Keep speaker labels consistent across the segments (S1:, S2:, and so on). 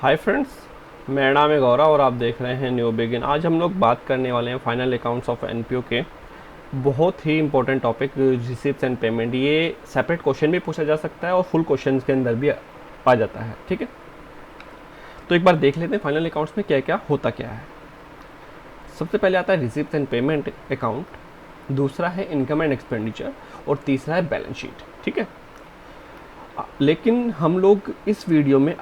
S1: Hi friends, मेरा नाम है गौरव और आप देख रहे हैं न्यू बिगिन। आज हम लोग बात करने वाले हैं फाइनल अकाउंट्स ऑफ एनपीओ के बहुत ही important topic receipts and payment. ये सेपरेट क्वेश्चन भी पूछा जा सकता है और फुल क्वेश्चन के अंदर भी आ जाता है। ठीक है, तो एक बार देख लेते हैं फाइनल अकाउंट्स में क्या क्या होता क्या है। सबसे पहले आता है रिसीप्ट्स एंड पेमेंट अकाउंट, दूसरा है इनकम एंड एक्सपेंडिचर और तीसरा है बैलेंस शीट। ठीक है, लेकिन हम लोग इस वीडियो में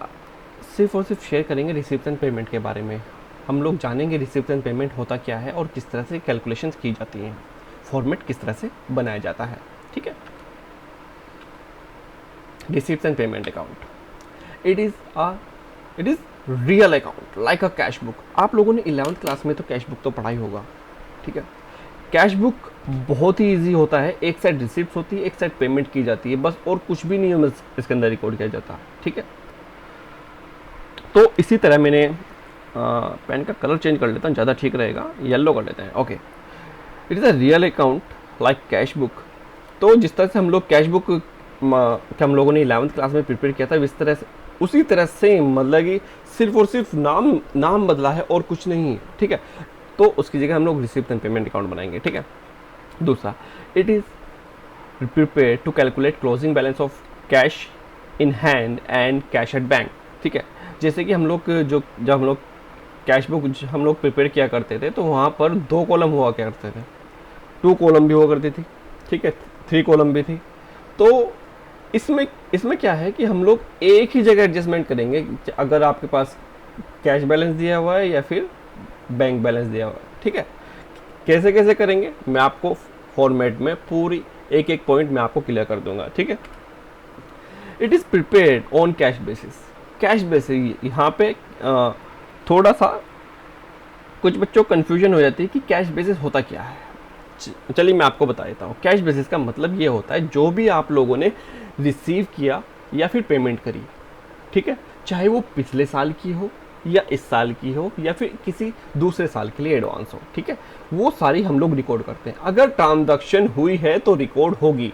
S1: सिर्फ और सिर्फ शेयर करेंगे रिसिप्ट एंड पेमेंट के बारे में। हम लोग जानेंगे रिसिप्ट एंड पेमेंट होता क्या है और किस तरह से कैलकुलेशंस की जाती हैं, फॉर्मेट किस तरह से बनाया जाता है। ठीक है, receipt and payment account it is real account like a cash book. आप लोगों ने 11th क्लास में तो कैश बुक तो पढ़ा ही होगा। ठीक है, कैश बुक बहुत ही इजी होता है। एक साइड रिसिप्ट होती है, एक साइड पेमेंट की जाती है, बस और कुछ भी नहीं है इसके अंदर रिकॉर्ड किया जाता है। ठीक है, तो इसी तरह मैंने पेन का कलर चेंज कर लेता हूँ, ज़्यादा ठीक रहेगा, येलो कर लेते हैं। Okay, it is a real account like cash book. तो जिस तरह से हम लोग कैश बुक कि हम लोगों ने 11th क्लास में प्रिपेयर किया था, इस तरह से उसी तरह से मतलब कि सिर्फ और सिर्फ नाम बदला है और कुछ नहीं। ठीक है, तो उसकी जगह हम लोग रिसिप्ट एंड पेमेंट अकाउंट बनाएंगे। ठीक है, दूसरा, it is prepare to calculate closing balance of cash in hand and cash at bank. ठीक है, जैसे कि हम लोग जब हम लोग कैश बुक हम लोग प्रिपेयर किया करते थे तो वहाँ पर 2 कॉलम हुआ करते थे, 2 कॉलम भी हुआ करती थी। ठीक है, 3 कॉलम भी थी। तो इसमें क्या है कि हम लोग एक ही जगह एडजस्टमेंट करेंगे, अगर आपके पास कैश बैलेंस दिया हुआ है या फिर बैंक बैलेंस दिया हुआ है। ठीक है, कैसे कैसे करेंगे मैं आपको फॉर्मेट में पूरी एक एक पॉइंट मैं आपको क्लियर कर दूंगा। ठीक है, it is prepared on cash basis. Cash basis यहाँ पे थोड़ा सा कुछ बच्चों को कन्फ्यूजन हो जाती है कि कैश बेसिस होता क्या है। चलिए मैं आपको बता देता हूँ। कैश बेसिस का मतलब ये होता है जो भी आप लोगों ने रिसीव किया या फिर पेमेंट करी, ठीक है, चाहे वो पिछले साल की हो या इस साल की हो या फिर किसी दूसरे साल के लिए एडवांस हो। ठीक है, वो सारी हम लोग रिकॉर्ड करते हैं। अगर ट्रांजैक्शन हुई है तो रिकॉर्ड होगी,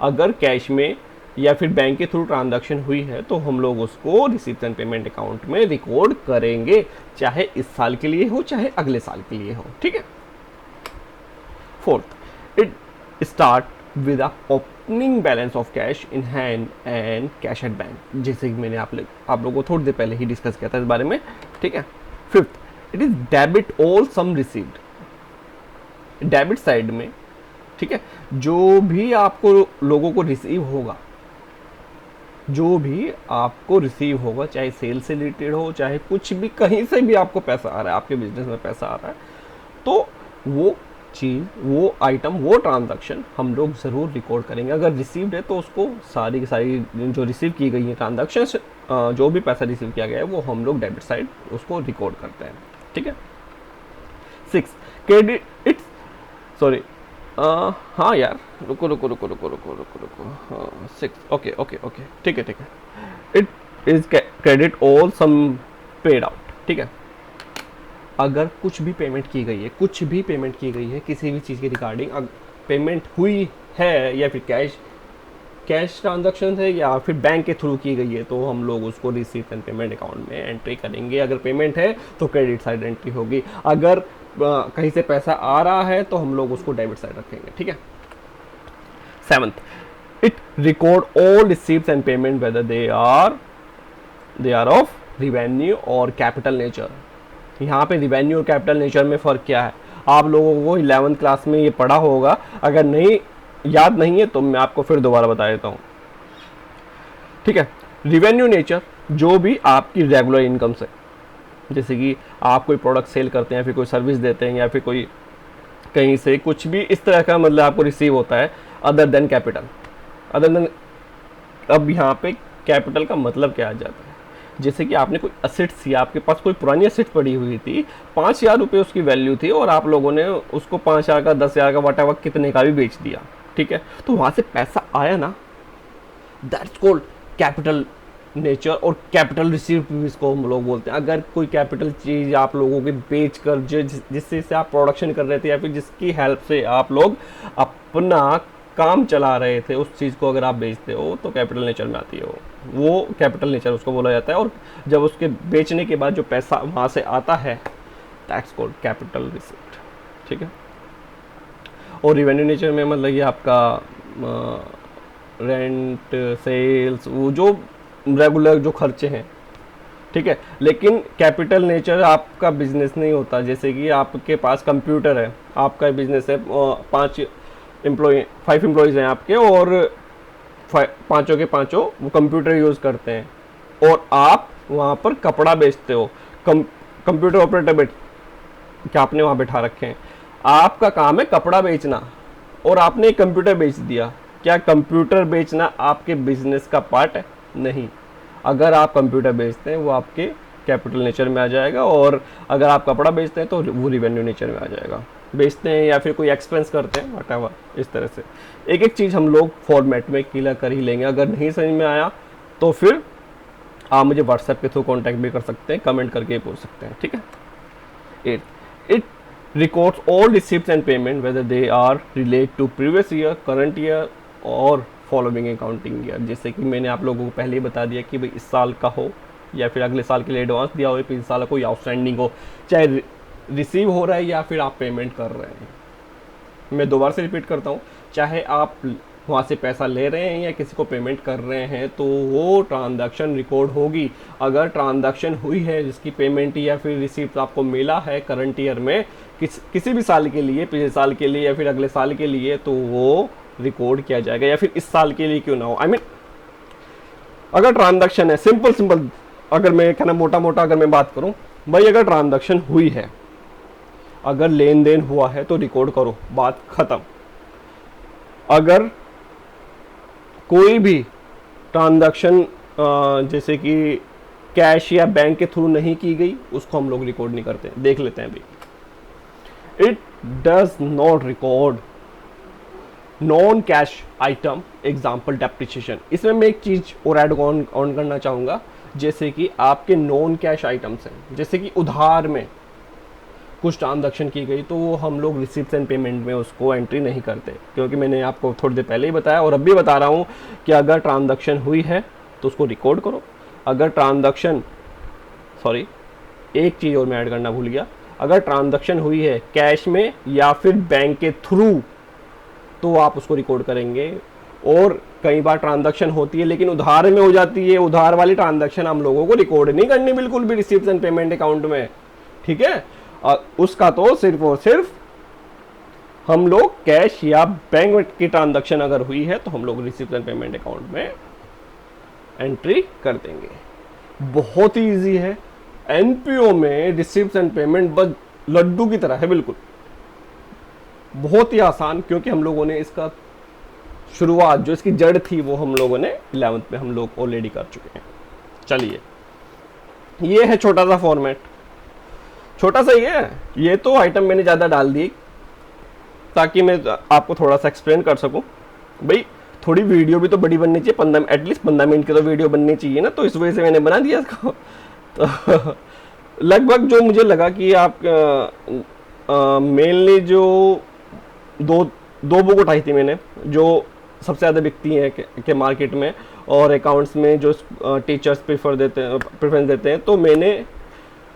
S1: अगर कैश में या फिर बैंक के थ्रू ट्रांजैक्शन हुई है तो हम लोग उसको रिसीप्ट एंड पेमेंट अकाउंट में रिकॉर्ड करेंगे, चाहे इस साल के लिए हो चाहे अगले साल के लिए हो। ठीक है, fourth, it start with a opening balance of cash in hand and cash at bank, जैसे कि मैंने आप लोगों को थोड़ी देर पहले ही डिस्कस किया था इस बारे में। ठीक है, fifth, it is debit all sum received. Debit side में, ठीक है, जो भी आपको लोगों को रिसीव होगा, जो भी आपको रिसीव होगा, चाहे सेल से रिलेटेड हो चाहे कुछ भी, कहीं से भी आपको पैसा आ रहा है, आपके बिजनेस में पैसा आ रहा है, तो वो चीज़, वो आइटम, वो ट्रांजैक्शन हम लोग ज़रूर रिकॉर्ड करेंगे। अगर रिसीव्ड है तो उसको सारी की सारी जो रिसीव की गई है ट्रांजैक्शंस, जो भी पैसा रिसीव किया गया है वो हम लोग डेबिट साइड उसको रिकॉर्ड करते हैं। ठीक है, 6, क्रेडिट इट्स सॉरी हाँ यार, रुको रुको रुको रुको रुको रुको रुको हाँ 6, ओके ओके ओके, ठीक है ठीक है। It is credit all sum paid out. ठीक है, अगर कुछ भी पेमेंट की गई है, कुछ भी पेमेंट की गई है किसी भी चीज़ के रिगार्डिंग, पेमेंट हुई है या फिर कैश ट्रांजैक्शन है या फिर बैंक के थ्रू की गई है, तो हम लोग उसको रिसीप्ट एंड पेमेंट अकाउंट में एंट्री करेंगे। अगर पेमेंट है तो क्रेडिट साइड एंट्री होगी, अगर कहीं से पैसा आ रहा है तो हम लोग उसको डेबिट साइड रखेंगे। ठीक है, 7th, it record all receipts and payment whether they are of revenue और कैपिटल नेचर। यहाँ पे रिवेन्यू और कैपिटल नेचर में फ़र्क क्या है, आप लोगों को 11th क्लास में ये पढ़ा होगा, अगर नहीं याद नहीं है तो मैं आपको फिर दोबारा बता देता हूँ। ठीक है, रिवेन्यू नेचर जो भी आपकी रेगुलर इनकम से, जैसे कि आप कोई प्रोडक्ट सेल करते हैं, फिर कोई सर्विस देते हैं या फिर कोई कहीं से कुछ भी इस तरह का मतलब आपको रिसीव होता है, other than capital, other than. अब यहाँ पे कैपिटल का मतलब क्या आ जाता है, जैसे कि आपने कोई असेट्स थी, आपके पास कोई पुरानी असेट पड़ी हुई थी, 5,000 रुपये उसकी वैल्यू थी और आप लोगों ने उसको 5,000 का, 10,000 का, वट एवर कितने का भी बेच दिया। ठीक है, तो वहाँ से पैसा आया ना, दैट्स कॉल्ड कैपिटल नेचर और कैपिटल रिसीव्ड भी इसको हम लोग बोलते हैं। अगर कोई कैपिटल चीज़ आप लोगों के बेच कर जिससे आप प्रोडक्शन कर रहे थे या फिर जिसकी हेल्प से आप लोग अपना काम चला रहे थे उस चीज़ को अगर आप बेचते हो तो कैपिटल नेचर में आती है वो कैपिटल नेचर उसको बोला जाता है। और जब उसके बेचने के बाद जो पैसा वहाँ से आता है दैट्स कॉल्ड कैपिटल रिसिप्ट, ठीक है। और रिवेन्यू नेचर में मतलब ये आपका रेंट, सेल्स, वो जो रेगुलर जो खर्चे हैं, ठीक है। लेकिन कैपिटल नेचर आपका बिजनेस नहीं होता। जैसे कि आपके पास कंप्यूटर है, आपका बिजनेस है, 5 एम्प्लॉयज़ हैं आपके, और पाँचों के पाँचों वो कंप्यूटर यूज़ करते हैं और आप वहाँ पर कपड़ा बेचते हो। कंप्यूटर ऑपरेटर क्या आपने वहाँ बैठा रखे हैं, आपका काम है कपड़ा बेचना और आपने एक कंप्यूटर बेच दिया। क्या कंप्यूटर बेचना आपके बिजनेस का पार्ट है? नहीं। अगर आप कंप्यूटर बेचते हैं वो आपके कैपिटल नेचर में आ जाएगा, और अगर आप कपड़ा बेचते हैं तो वो रिवेन्यू नेचर में आ जाएगा। बेचते हैं या फिर कोई एक्सपेंस करते हैं व्हाटएवर, इस तरह से एक एक चीज़ हम लोग फॉर्मेट में क्लियर कर ही लेंगे। अगर नहीं समझ में आया तो फिर आप मुझे व्हाट्सएप के थ्रू कॉन्टैक्ट भी कर सकते हैं, कमेंट करके पूछ सकते हैं, ठीक है। It records all receipts and payment whether they are relate to previous year, current year और फॉलोइंग अकाउंटिंग ईयर। जैसे कि मैंने आप लोगों को पहले ही बता दिया कि भाई इस साल का हो या फिर अगले साल के लिए एडवांस दिया हो, पिछले साल कोई आउटस्टैंडिंग हो, चाहे रिसीव हो रहा है या फिर आप पेमेंट कर रहे हैं। मैं दोबारा से रिपीट करता हूँ, चाहे आप वहाँ से पैसा ले रहे हैं या किसी को पेमेंट कर रहे हैं तो वो ट्रांजैक्शन रिकॉर्ड होगी। अगर ट्रांजैक्शन हुई है जिसकी पेमेंट या फिर रिसीप्ट आपको मिला है करंट ईयर में किसी भी साल के लिए, पिछले साल के लिए या फिर अगले साल के लिए, तो वो रिकॉर्ड किया जाएगा। या फिर इस साल के लिए क्यों ना हो, आई मीन अगर ट्रांजैक्शन है, सिंपल अगर मैं कहना मोटा मोटा अगर मैं बात करूं, भाई अगर ट्रांजैक्शन हुई है, अगर लेन देन हुआ है तो रिकॉर्ड करो, बात खत्म। अगर कोई भी ट्रांजैक्शन जैसे कि कैश या बैंक के थ्रू नहीं की गई, उसको हम लोग रिकॉर्ड नहीं करते। देख लेते हैं अभी। It does not record non cash item, example depreciation. इसमें मैं एक चीज और ऐड ऑन करना चाहूँगा, जैसे कि आपके नॉन कैश आइटम्स हैं, जैसे कि उधार में कुछ ट्रांजैक्शन की गई तो वो हम लोग रिसिप्ट एंड पेमेंट में उसको एंट्री नहीं करते, क्योंकि मैंने आपको थोड़ी देर पहले ही बताया और अब भी बता रहा हूँ कि अगर ट्रांजैक्शन हुई है तो उसको रिकॉर्ड करो। अगर ट्रांजैक्शन एक चीज़ और मैं ऐड करना भूल गया, अगर ट्रांजैक्शन हुई है कैश में या फिर बैंक के थ्रू तो आप उसको रिकॉर्ड करेंगे। और कई बार ट्रांजैक्शन होती है लेकिन उधार में हो जाती है, उधार वाली ट्रांजैक्शन हम लोगों को रिकॉर्ड नहीं करनी बिल्कुल भी रिसिप्ट एंड पेमेंट अकाउंट में, ठीक है। उसका तो सिर्फ और सिर्फ हम लोग कैश या बैंक की ट्रांजैक्शन अगर हुई है तो हम लोग रिसिप्ट एंड पेमेंट अकाउंट में एंट्री कर देंगे। बहुत ही इजी है। एनपीओ में रिसिप्ट एंड पेमेंट बस लड्डू की तरह है, बिल्कुल बहुत ही आसान, क्योंकि हम लोगों ने इसका शुरुआत जो इसकी जड़ थी वो हम लोगों ने 11th में हम लोग ऑलरेडी कर चुके हैं। चलिए, ये है छोटा सा फॉर्मेट, छोटा सा ही है। ये तो आइटम मैंने ज़्यादा डाल दी ताकि मैं आपको थोड़ा सा एक्सप्लेन कर सकूं। भाई थोड़ी वीडियो भी तो बड़ी बननी चाहिए, 15 एटलीस्ट 15 मिनट की तो वीडियो बननी चाहिए ना, तो इस वजह से मैंने बना दिया इसको। तो लगभग जो मुझे लगा कि आप मेनली जो दो बुक उठाई थी मैंने, जो सबसे ज़्यादा बिकती हैं के मार्केट में और अकाउंट्स में जो टीचर्स प्रेफरेंस देते हैं, तो मैंने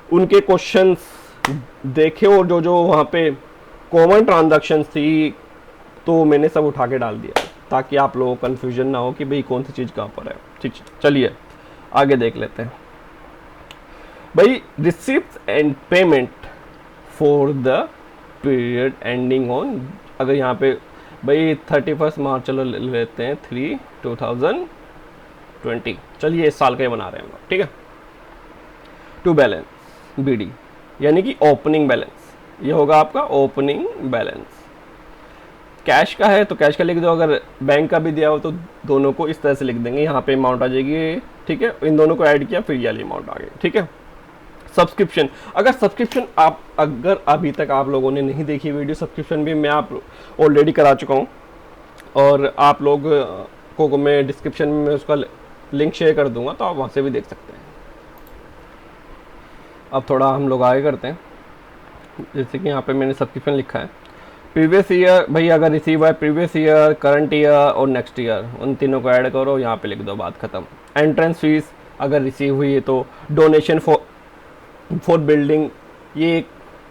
S1: उनके क्वेश्चंस देखे और जो जो वहाँ पे कॉमन ट्रांजैक्शंस थी तो मैंने सब उठा के डाल दिया ताकि आप लोगों को कन्फ्यूजन ना हो कि भाई कौन सी चीज़ कहाँ पर है। ठीक, चलिए आगे देख लेते हैं। भाई receipt and payment for the period ending on, अगर यहाँ पे भाई 31 मार्च चलो ले लेते हैं 3/2020, चलिए इस साल का ही बना रहे हैं हम लोग, ठीक है। टू बैलेंस बीडी यानी कि ओपनिंग बैलेंस, ये होगा आपका ओपनिंग बैलेंस। कैश का है तो कैश का लिख दो, अगर बैंक का भी दिया हो तो दोनों को इस तरह से लिख देंगे, यहाँ पे अमाउंट आ जाएगी, ठीक है। इन दोनों को ऐड किया फिर ये वाली अमाउंट आ गई, ठीक है। सब्सक्रिप्शन, अगर सब्सक्रिप्शन अगर अभी तक आप लोगों ने नहीं देखी वीडियो, सब्सक्रिप्शन भी मैं आप ऑलरेडी करा चुका हूँ और आप लोग को मैं डिस्क्रिप्शन में उसका लिंक शेयर कर दूंगा, तो आप वहाँ से भी देख सकते हैं। अब थोड़ा हम लोग आगे करते हैं, जैसे कि यहाँ पे मैंने सब्सक्रिप्शन लिखा है, प्रीवियस ईयर भाई, अगर रिसीव हुआ है प्रीवियस ईयर, करंट ईयर और नेक्स्ट ईयर, उन तीनों को ऐड करो, यहाँ पे लिख दो, बात खत्म। एंट्रेंस फीस अगर रिसीव हुई है तो, डोनेशन फॉर बिल्डिंग, ये एक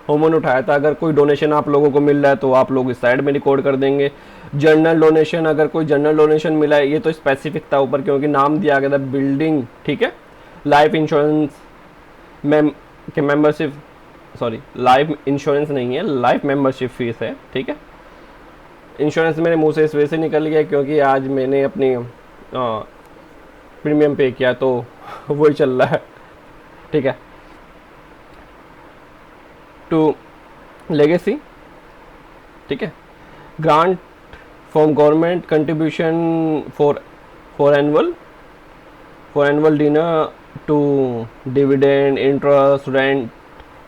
S1: होमन उठाया था, अगर कोई डोनेशन आप लोगों को मिल रहा है तो आप लोग इस साइड में रिकॉर्ड कर देंगे। जनरल डोनेशन, अगर कोई जनरल डोनेशन मिला है, ये तो स्पेसिफिक था ऊपर क्योंकि नाम दिया गया था बिल्डिंग, ठीक है। लाइफ इंश्योरेंस के मेंबरशिप, सॉरी लाइफ इंश्योरेंस नहीं है, लाइफ मेंबरशिप फीस है, ठीक है। इंश्योरेंस मेरे मुंह से इस वजह से निकल गया क्योंकि आज मैंने अपनी प्रीमियम पे किया तो वही चल रहा है, ठीक है। टू लेगेसी, ठीक है। Grant from government, contribution for annual dinner, to dividend, interest,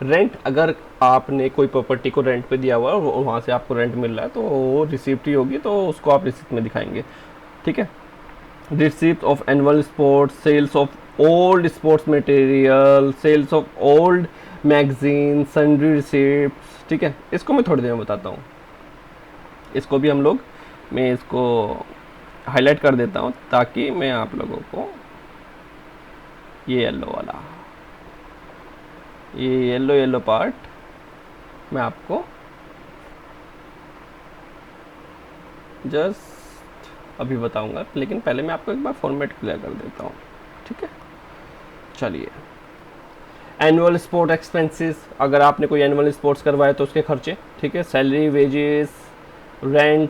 S1: rent अगर आपने कोई प्रॉपर्टी को रेंट पे दिया हुआ है और वहाँ से आपको रेंट मिल रहा है तो वो रिसिप्ट ही होगी, तो उसको आप रिसिप्ट में दिखाएंगे, ठीक है। Receipt of annual sports, sales of old sports material, sales of old magazine, sundry receipt, ठीक है। इसको मैं थोड़ी देर में बताता हूँ, इसको भी हम लोग, मैं इसको हाईलाइट कर देता हूँ ताकि मैं आप लोगों को ये येलो वाला, ये येलो पार्ट मैं आपको जस्ट अभी बताऊंगा, लेकिन पहले मैं आपको एक बार फॉर्मेट क्लियर कर देता हूँ, ठीक है। चलिए, एनुअल स्पोर्ट एक्सपेंसेस, अगर आपने कोई एनुअल स्पोर्ट्स करवाए तो उसके खर्चे, ठीक है। सैलरी, वेजेस, रेंट,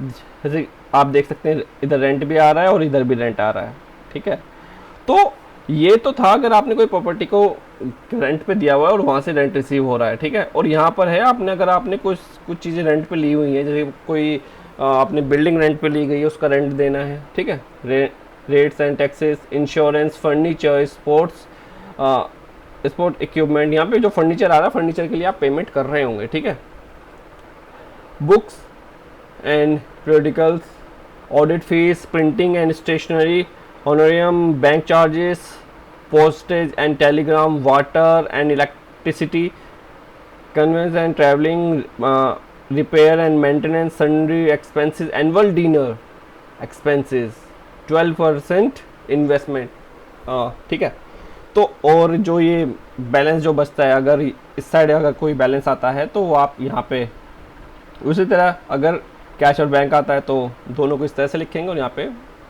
S1: जैसे आप देख सकते हैं इधर रेंट भी आ रहा है और इधर भी रेंट आ रहा है, ठीक है। तो ये तो था अगर आपने कोई प्रॉपर्टी को रेंट पे दिया हुआ है और वहाँ से रेंट रिसीव हो रहा है, ठीक है। और यहाँ पर है आपने, अगर आपने कुछ चीज़ें रेंट पे ली हुई हैं, जैसे कोई आपने बिल्डिंग रेंट पे ली गई है, उसका रेंट देना है, ठीक है। Rates and taxes, insurance, furniture, sport equipment, यहाँ पे जो फर्नीचर आ रहा है फर्नीचर के लिए आप पेमेंट कर रहे होंगे, ठीक है। Books and periodicals, audit fees, printing and stationery, honorarium, bank charges, postage and telegram, water and electricity, conveyance and traveling, repair and maintenance, sundry expenses, annual dinner expenses, 12% investment, ठीक है। तो और जो ये बैलेंस जो बचता है, अगर इस साइड अगर कोई बैलेंस आता है तो वो आप यहाँ पे, उसी तरह अगर कैश और बैंक आता है तो दोनों को इस तरह से लिखेंगे और यहाँ पे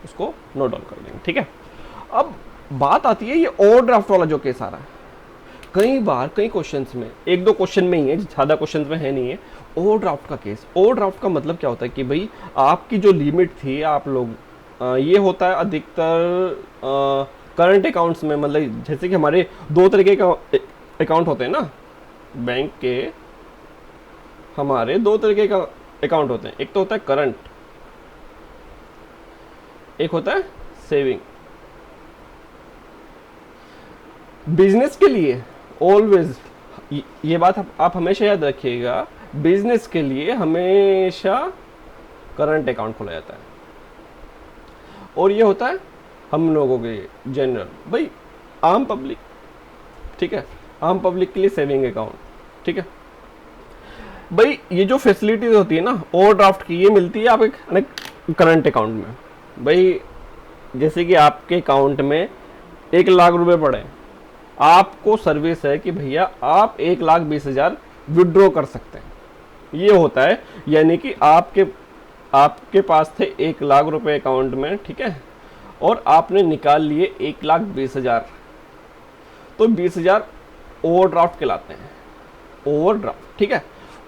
S1: उसको नोट डाउन कर देंगे, ठीक है। अब बात आती है ये ओवरड्राफ्ट वाला जो केस आ रहा है, कई बार कई क्वेश्चंस में, एक दो क्वेश्चन में ही है, ज़्यादा क्वेश्चंस में है नहीं है। ओवरड्राफ्ट का केस, ओवरड्राफ्ट का मतलब क्या होता है कि भाई आपकी जो लिमिट थी, आप लोग ये होता है अधिकतर करंट अकाउंट्स में, मतलब जैसे कि हमारे दो तरीके का अकाउंट होते हैं ना बैंक के, हमारे दो तरीके का अकाउंट होते हैं, एक तो होता है करंट, एक होता है सेविंग। बिजनेस के लिए ऑलवेज ये बात आप हमेशा याद रखिएगा, बिजनेस के लिए हमेशा करंट अकाउंट खोला जाता है, और ये होता है हम लोगों के लिए जनरल, भाई आम पब्लिक, ठीक है, आम पब्लिक के लिए सेविंग अकाउंट, ठीक है। भाई ये जो फैसिलिटीज होती है ना ओवरड्राफ्ट की, ये मिलती है आप एक करंट अकाउंट में। भाई जैसे कि आपके अकाउंट में 1,00,000 रुपए पड़े, आपको सर्विस है कि भैया आप 1,20,000 विड्रॉ कर सकते हैं, ये होता है। यानी कि आपके पास थे 1,00,000 रुपए अकाउंट में, ठीक है, और आपने निकाल लिए 1,20,000, तो 20,000 ओवरड्राफ्ट कहलाते हैं, ओवरड्राफ्ट, ठीक है।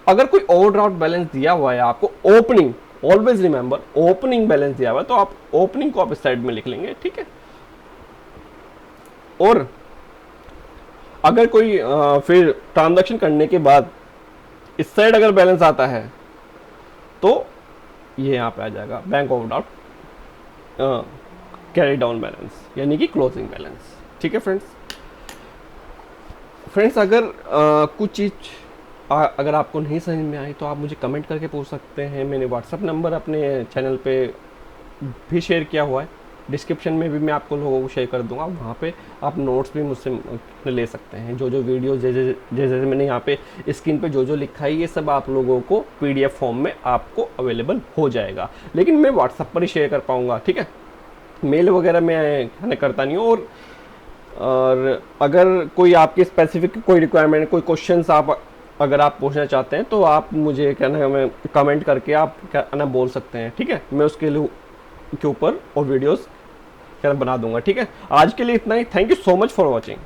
S1: अगर कोई ओवरड्राफ्ट बैलेंस दिया हुआ है आपको, opening, always remember opening balance दिया हुआ है, तो आप ओपनिंग को आप इस साइड में लिख लेंगे, ठीक है। और अगर कोई फिर ट्रांजैक्शन करने के बाद इस साइड अगर बैलेंस आता है तो ये यहाँ पे आ जाएगा bank overdraft carry down balance, यानी कि क्लोजिंग बैलेंस, ठीक है फ्रेंड्स। अगर कुछ चीज़ अगर आपको नहीं समझ में आई तो आप मुझे कमेंट करके पूछ सकते हैं। मैंने व्हाट्सअप नंबर अपने चैनल पे भी शेयर किया हुआ है, डिस्क्रिप्शन में भी मैं आपको लोगों को शेयर कर दूंगा, वहाँ पे आप नोट्स भी मुझसे ले सकते हैं। जो जो वीडियो जैसे जैसे मैंने यहाँ पे स्क्रीन पे जो जो लिखा है ये सब आप लोगों को PDF फॉर्म में आपको अवेलेबल हो जाएगा, लेकिन मैं व्हाट्सएप पर ही शेयर कर पाऊँगा, ठीक है। मेल वगैरह मैं करता नहीं हूँ। और अगर कोई आपकी स्पेसिफिक कोई रिक्वायरमेंट, कोई क्वेश्चंस अगर आप पूछना चाहते हैं तो आप मुझे क्या ना हमें कमेंट करके आप क्या ना बोल सकते हैं, ठीक है। मैं उसके लिए के ऊपर और वीडियोस क्या बना दूंगा, ठीक है। आज के लिए इतना ही। Thank you so much for watching.